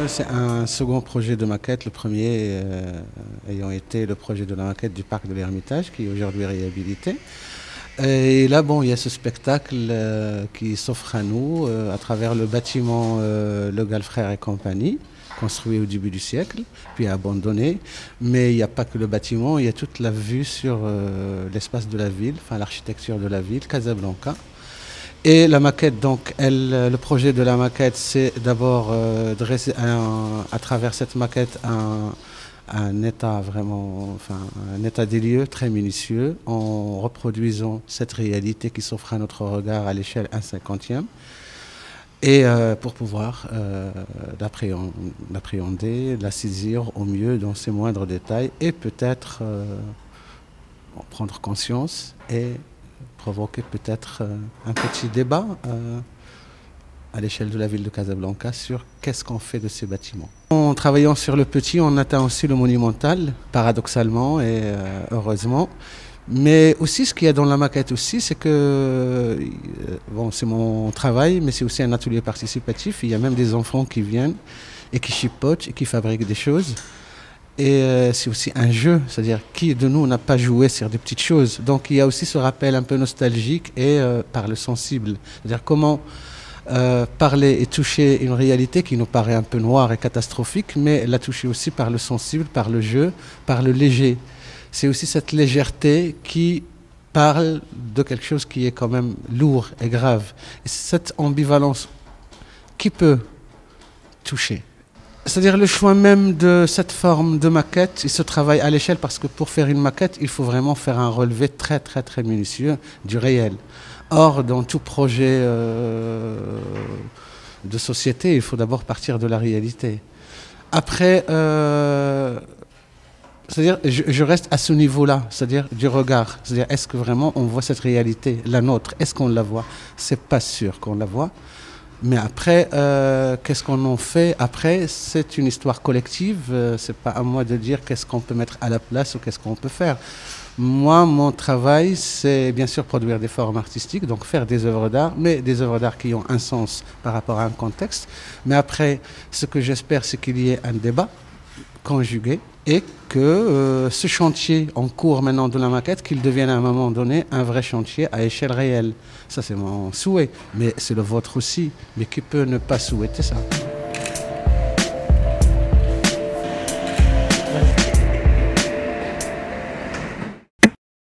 C'est un second projet de maquette, le premier ayant été le projet de la maquette du parc de l'Ermitage, qui est aujourd'hui réhabilité. Et là, bon, il y a ce spectacle qui s'offre à nous à travers le bâtiment Le Gall Frères et compagnie, construit au début du siècle, puis abandonné. Mais il n'y a pas que le bâtiment, il y a toute la vue sur l'espace de la ville, enfin l'architecture de la ville, Casablanca. Et la maquette, donc, le projet de la maquette, c'est d'abord dresser à travers cette maquette un état vraiment, enfin, un état des lieux très minutieux, en reproduisant cette réalité qui s'offre à notre regard à l'échelle 1/50e, et pour pouvoir l'appréhender, la saisir au mieux dans ses moindres détails, et peut-être prendre conscience et provoquer peut-être un petit débat à l'échelle de la ville de Casablanca sur qu'est-ce qu'on fait de ces bâtiments. En travaillant sur le petit, on atteint aussi le monumental, paradoxalement et heureusement. Mais aussi, ce qu'il y a dans la maquette aussi, c'est que, bon, c'est mon travail, mais c'est aussi un atelier participatif. Il y a même des enfants qui viennent et qui chipotent et qui fabriquent des choses. Et c'est aussi un jeu, c'est-à-dire qui de nous n'a pas joué sur des petites choses. Donc il y a aussi ce rappel un peu nostalgique et par le sensible. C'est-à-dire comment parler et toucher une réalité qui nous paraît un peu noire et catastrophique, mais la toucher aussi par le sensible, par le jeu, par le léger. C'est aussi cette légèreté qui parle de quelque chose qui est quand même lourd et grave. Et c'est cette ambivalence qui peut toucher. C'est-à-dire le choix même de cette forme de maquette, il se travaille à l'échelle parce que pour faire une maquette, il faut vraiment faire un relevé très très très minutieux du réel. Or, dans tout projet de société, il faut d'abord partir de la réalité. Après, c'est-à-dire, je reste à ce niveau-là, c'est-à-dire du regard. C'est-à-dire, est-ce que vraiment on voit cette réalité, la nôtre? Est-ce qu'on la voit? C'est pas sûr qu'on la voit. Mais après, qu'est-ce qu'on en fait? Après, c'est une histoire collective. C'est pas à moi de dire qu'est-ce qu'on peut mettre à la place ou qu'est-ce qu'on peut faire. Moi, mon travail, c'est bien sûr produire des formes artistiques, donc faire des œuvres d'art, mais des œuvres d'art qui ont un sens par rapport à un contexte. Mais après, ce que j'espère, c'est qu'il y ait un débat conjugué et que ce chantier en cours maintenant de la maquette, qu'il devienne à un moment donné un vrai chantier à échelle réelle. Ça, c'est mon souhait, mais c'est le vôtre aussi. Mais qui peut ne pas souhaiter ça?